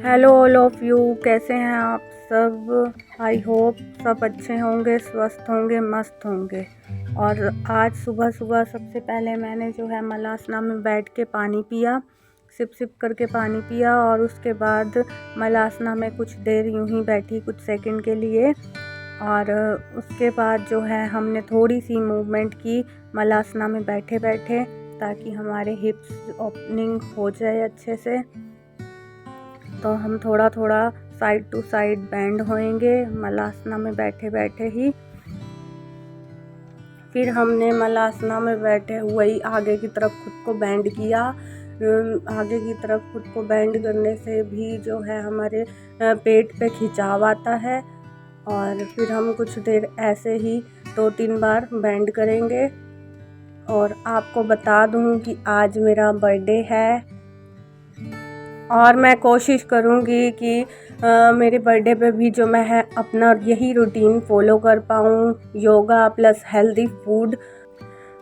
Hello all of you, कैसे हैं आप सब। आई होप सब अच्छे होंगे, स्वस्थ होंगे, मस्त होंगे। और आज सुबह सुबह सबसे पहले मैंने जो है मलासना में बैठ के पानी पिया, सिप सिप करके पानी पिया। और उसके बाद मलासना में कुछ देर यूं ही बैठी, कुछ सेकंड के लिए। और उसके बाद जो है हमने थोड़ी सी मूवमेंट की मलासना में बैठे बैठे, ताकि हमारे हिप्स ओपनिंग हो जाए अच्छे से। तो हम थोड़ा थोड़ा साइड टू साइड बेंड होएंगे मलासना में बैठे बैठे ही। फिर हमने मलासना में बैठे हुए ही आगे की तरफ खुद को बेंड किया। आगे की तरफ खुद को बेंड करने से भी जो है हमारे पेट पे खिंचाव आता है। और फिर हम कुछ देर ऐसे ही 2-3 बार बेंड करेंगे। और आपको बता दूं कि आज मेरा बर्थडे है, और मैं कोशिश करूँगी कि मेरे बर्थडे पे भी जो मैं है अपना यही रूटीन फॉलो कर पाऊँ, योगा प्लस हेल्दी फूड।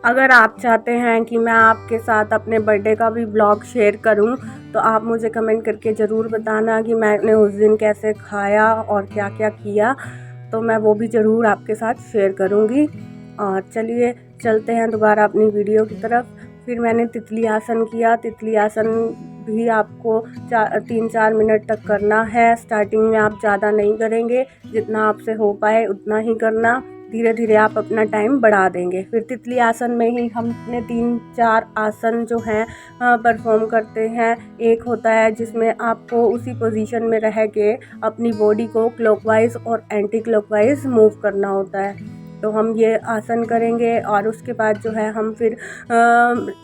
अगर आप चाहते हैं कि मैं आपके साथ अपने बर्थडे का भी ब्लॉग शेयर करूं, तो आप मुझे कमेंट करके ज़रूर बताना कि मैंने उस दिन कैसे खाया और क्या क्या किया। तो मैं वो भी ज़रूर आपके साथ शेयर करूंगी। और चलिए चलते हैं दोबारा अपनी वीडियो की तरफ। फिर मैंने तितली आसन किया। तितली आसन भी आपको 3-4 मिनट तक करना है। स्टार्टिंग में आप ज़्यादा नहीं करेंगे, जितना आपसे हो पाए उतना ही करना। धीरे धीरे आप अपना टाइम बढ़ा देंगे। फिर तितली आसन में ही हम अपने 3-4 आसन जो हैं परफॉर्म करते हैं। एक होता है जिसमें आपको उसी पोजीशन में रह के अपनी बॉडी को क्लॉकवाइज और एंटी क्लॉकवाइज मूव करना होता है। तो हम ये आसन करेंगे। और उसके बाद जो है हम फिर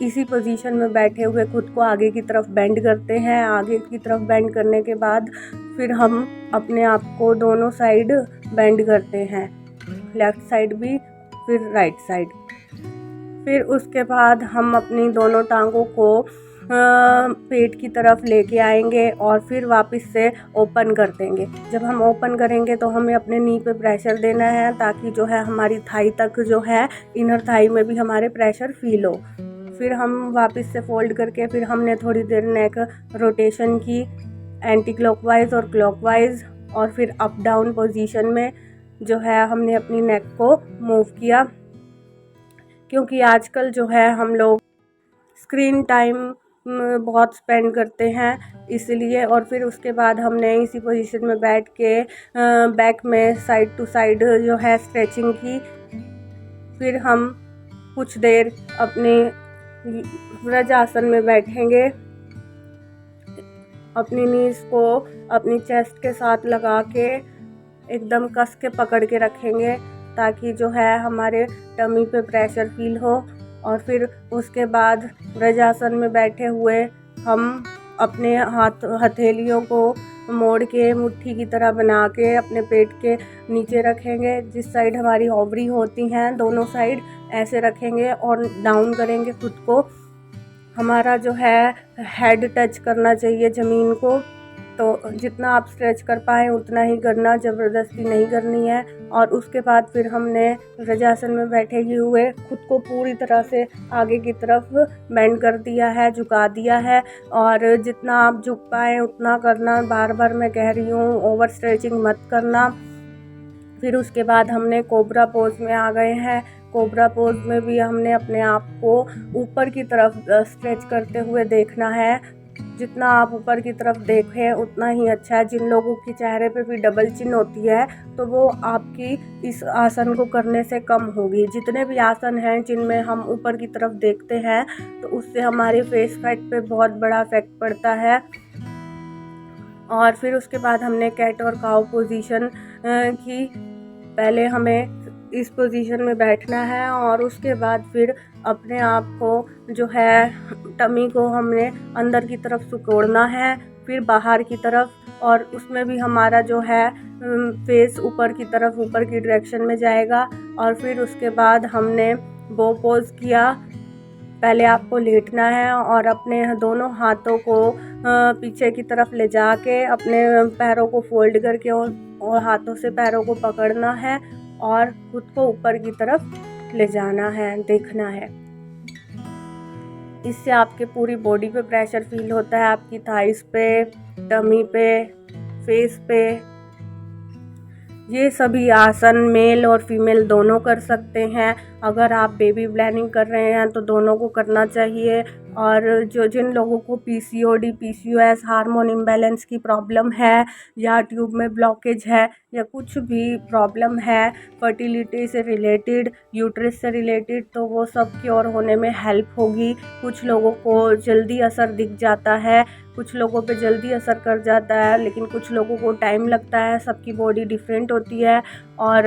इसी पोजीशन में बैठे हुए खुद को आगे की तरफ बेंड करते हैं। आगे की तरफ बेंड करने के बाद फिर हम अपने आप को दोनों साइड बेंड करते हैं, लेफ़्ट साइड भी फिर राइट साइड। फिर उसके बाद हम अपनी दोनों टांगों को पेट की तरफ लेके आएंगे और फिर वापस से ओपन कर देंगे। जब हम ओपन करेंगे तो हमें अपने नी पे प्रेशर देना है, ताकि जो है हमारी थाई तक जो है इनर थाई में भी हमारे प्रेशर फील हो। फिर हम वापस से फोल्ड करके फिर हमने थोड़ी देर नेक रोटेशन की, एंटी क्लॉकवाइज और क्लॉकवाइज। और फिर अप डाउन पोजीशन में जो है हमने अपनी नेक को मूव किया। क्योंकि आजकल जो है हम लोग स्क्रीन टाइम बहुत स्पेंड करते हैं, इसलिए। और फिर उसके बाद हमने इसी पोजीशन में बैठ के बैक में साइड टू साइड जो है स्ट्रेचिंग की। फिर हम कुछ देर अपने व्रज आसन में बैठेंगे। अपनी नीज को अपनी चेस्ट के साथ लगा के एकदम कस के पकड़ के रखेंगे, ताकि जो है हमारे टमी पे प्रेशर फील हो। और फिर उसके बाद व्रजासन में बैठे हुए हम अपने हथेलियों को मोड़ के मुट्ठी की तरह बना के अपने पेट के नीचे रखेंगे। जिस साइड हमारी ओवरी होती हैं दोनों साइड ऐसे रखेंगे और डाउन करेंगे खुद को। हमारा जो है हेड टच करना चाहिए ज़मीन को। तो जितना आप स्ट्रेच कर पाएँ उतना ही करना, ज़बरदस्ती नहीं करनी है। और उसके बाद फिर हमने व्रजासन में बैठे हुए खुद को पूरी तरह से आगे की तरफ बेंड कर दिया है, झुका दिया है। और जितना आप झुक पाएँ उतना करना, बार बार मैं कह रही हूँ, ओवर स्ट्रेचिंग मत करना। फिर उसके बाद हमने कोबरा पोज में आ गए हैं। कोबरा पोज में भी हमने अपने आप को ऊपर की तरफ स्ट्रेच करते हुए देखना है। जितना आप ऊपर की तरफ देखें उतना ही अच्छा है। जिन लोगों के चेहरे पे भी डबल चिन होती है तो वो आपकी इस आसन को करने से कम होगी। जितने भी आसन हैं जिनमें हम ऊपर की तरफ देखते हैं तो उससे हमारे फेस फैट पे बहुत बड़ा इफेक्ट पड़ता है। और फिर उसके बाद हमने कैट और काऊ पोजीशन की। पहले हमें इस पोजीशन में बैठना है और उसके बाद फिर अपने आप को जो है टमी को हमने अंदर की तरफ सिकोड़ना है, फिर बाहर की तरफ। और उसमें भी हमारा जो है फेस ऊपर की तरफ, ऊपर की डायरेक्शन में जाएगा। और फिर उसके बाद हमने बो पोज किया। पहले आपको लेटना है और अपने दोनों हाथों को पीछे की तरफ ले जाके अपने पैरों को फोल्ड करके और हाथों से पैरों को पकड़ना है और खुद को ऊपर की तरफ ले जाना है, देखना है। इससे आपके पूरी बॉडी पे प्रेशर फील होता है, आपकी थाइस पे, टमी पे, फेस पे। ये सभी आसन मेल और फीमेल दोनों कर सकते हैं। अगर आप बेबी प्लानिंग कर रहे हैं तो दोनों को करना चाहिए। और जिन लोगों को पीसीओडी, पीसीओएस, हार्मोन इम्बैलेंस की प्रॉब्लम है, या ट्यूब में ब्लॉकेज है, या कुछ भी प्रॉब्लम है फर्टिलिटी से रिलेटेड, यूट्रस से रिलेटेड, तो वो सब क्योर होने में हेल्प होगी। कुछ लोगों को जल्दी असर दिख जाता है, कुछ लोगों पे जल्दी असर कर जाता है, लेकिन कुछ लोगों को टाइम लगता है। सबकी बॉडी डिफरेंट होती है और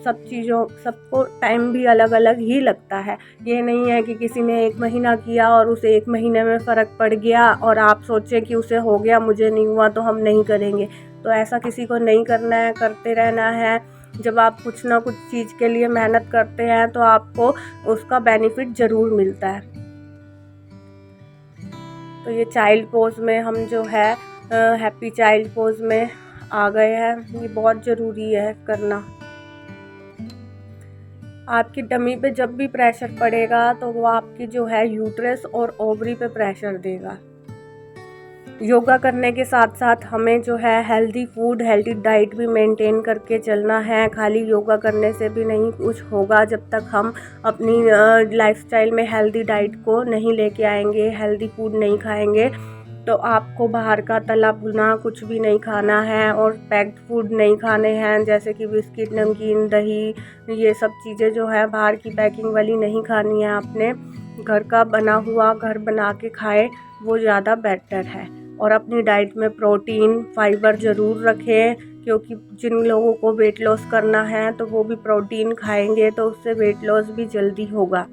सबको टाइम भी अलग अलग ही लगता है। ये नहीं है कि किसी ने 1 महीना किया और उसे 1 महीने में फ़र्क पड़ गया और आप सोचें कि उसे हो गया, मुझे नहीं हुआ तो हम नहीं करेंगे। तो ऐसा किसी को नहीं करना है, करते रहना है। जब आप कुछ ना कुछ चीज़ के लिए मेहनत करते हैं तो आपको उसका बेनिफिट ज़रूर मिलता है। तो ये चाइल्ड पोज में हम जो है हैप्पी चाइल्ड पोज में आ गए हैं। ये बहुत ज़रूरी है करना। आपकी टमी पे जब भी प्रेशर पड़ेगा तो वो आपकी जो है यूट्रस और ओवरी पे प्रेशर देगा। योगा करने के साथ साथ हमें जो है हेल्दी फूड, हेल्दी डाइट भी मेंटेन करके चलना है। खाली योगा करने से भी नहीं कुछ होगा जब तक हम अपनी लाइफस्टाइल में हेल्दी डाइट को नहीं लेके आएंगे, हेल्दी फूड नहीं खाएंगे। तो आपको बाहर का तला भुना कुछ भी नहीं खाना है और पैक्ड फूड नहीं खाने हैं, जैसे कि बिस्किट, नमकीन, दही, ये सब चीज़ें जो है बाहर की पैकिंग वाली नहीं खानी है आपने। घर का बना हुआ घर बना के खाएं, वो ज़्यादा बेटर है। और अपनी डाइट में प्रोटीन, फाइबर ज़रूर रखें, क्योंकि जिन लोगों को वेट लॉस करना है तो वो भी प्रोटीन खाएंगे तो उससे वेट लॉस भी जल्दी होगा।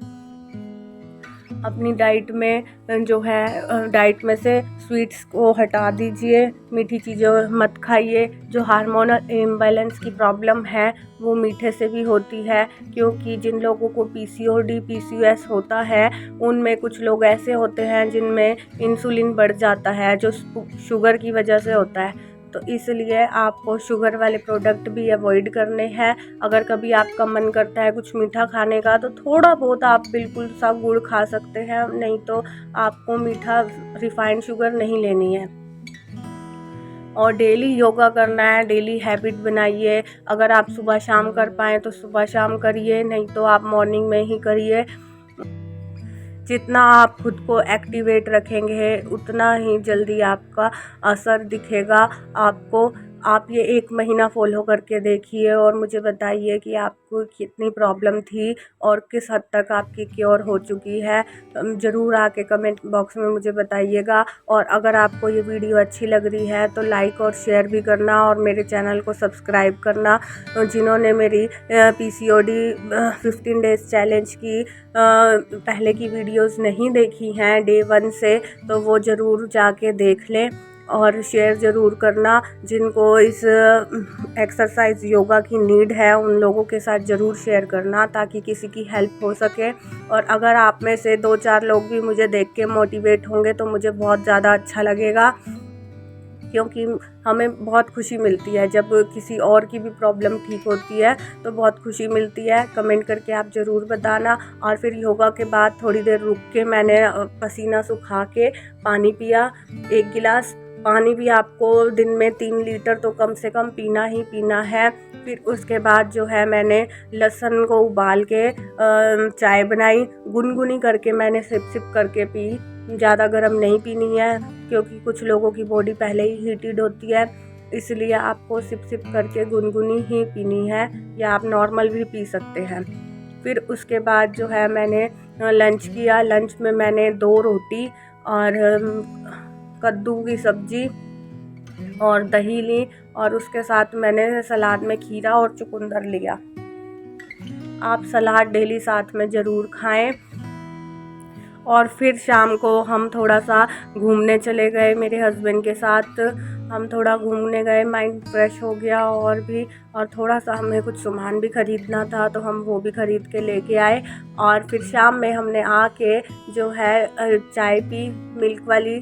अपनी डाइट में जो है डाइट में से स्वीट्स को हटा दीजिए, मीठी चीज़ें मत खाइए। जो हार्मोनल इम्बैलेंस की प्रॉब्लम है वो मीठे से भी होती है, क्योंकि जिन लोगों को पीसीओडी, पीसीओएस होता है उनमें कुछ लोग ऐसे होते हैं जिनमें इंसुलिन बढ़ जाता है, जो शुगर की वजह से होता है। तो इसलिए आपको शुगर वाले प्रोडक्ट भी अवॉइड करने हैं। अगर कभी आपका मन करता है कुछ मीठा खाने का तो थोड़ा बहुत आप बिल्कुल सा गुड़ खा सकते हैं, नहीं तो आपको मीठा रिफाइंड शुगर नहीं लेनी है। और डेली योगा करना है, डेली हैबिट बनाइए। अगर आप सुबह शाम कर पाएँ तो सुबह शाम करिए, नहीं तो आप मॉर्निंग में ही करिए। जितना आप खुद को एक्टिवेट रखेंगे उतना ही जल्दी आपका असर दिखेगा आपको। आप ये 1 महीना फॉलो करके देखिए और मुझे बताइए कि आपको कितनी प्रॉब्लम थी और किस हद तक आपकी क्योर हो चुकी है। ज़रूर आके कमेंट बॉक्स में मुझे बताइएगा। और अगर आपको ये वीडियो अच्छी लग रही है तो लाइक और शेयर भी करना और मेरे चैनल को सब्सक्राइब करना। जिन्होंने मेरी पीसीओडी 15 डेज़ चैलेंज की पहले की वीडियोस नहीं देखी हैं डे 1 से, तो वो ज़रूर जाके देख लें। और शेयर ज़रूर करना। जिनको इस एक्सरसाइज योगा की नीड है उन लोगों के साथ ज़रूर शेयर करना, ताकि किसी की हेल्प हो सके। और अगर आप में से 2-4 लोग भी मुझे देख के मोटिवेट होंगे तो मुझे बहुत ज़्यादा अच्छा लगेगा, क्योंकि हमें बहुत खुशी मिलती है जब किसी और की भी प्रॉब्लम ठीक होती है, तो बहुत खुशी मिलती है। कमेंट करके आप ज़रूर बताना। और फिर योगा के बाद थोड़ी देर रुक के मैंने पसीना सुखा के पानी पिया, 1 गिलास। पानी भी आपको दिन में 3 लीटर तो कम से कम पीना ही पीना है। फिर उसके बाद जो है मैंने लहसुन को उबाल के चाय बनाई, गुनगुनी करके मैंने सिप सिप करके पी। ज़्यादा गर्म नहीं पीनी है, क्योंकि कुछ लोगों की बॉडी पहले ही हीटेड होती है, इसलिए आपको सिप सिप करके गुनगुनी ही पीनी है, या आप नॉर्मल भी पी सकते हैं। फिर उसके बाद जो है मैंने लंच किया। लंच में मैंने 2 रोटी और कद्दू की सब्ज़ी और दही ली, और उसके साथ मैंने सलाद में खीरा और चुकंदर लिया। आप सलाद डेली साथ में ज़रूर खाएं। और फिर शाम को हम थोड़ा सा घूमने चले गए मेरे हस्बैंड के साथ। हम थोड़ा घूमने गए, माइंड फ्रेश हो गया। और थोड़ा सा हमें कुछ सामान भी ख़रीदना था तो हम वो भी ख़रीद के लेके आए। और फिर शाम में हमने आके जो है चाय पी, मिल्क वाली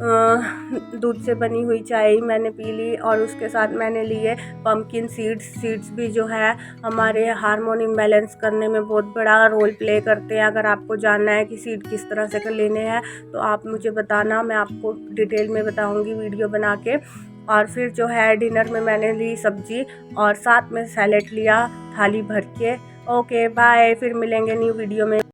दूध से बनी हुई चाय मैंने पी ली और उसके साथ मैंने लिए पम्पकिन सीड्स भी जो है हमारे हार्मोन इम्बैलेंस करने में बहुत बड़ा रोल प्ले करते हैं। अगर आपको जानना है कि सीड किस तरह से लेने हैं तो आप मुझे बताना, मैं आपको डिटेल में बताऊंगी वीडियो बना के। और फिर जो है डिनर में मैंने ली सब्जी और साथ में सैलेड लिया थाली भर के। ओके बाय, फिर मिलेंगे न्यू वीडियो में।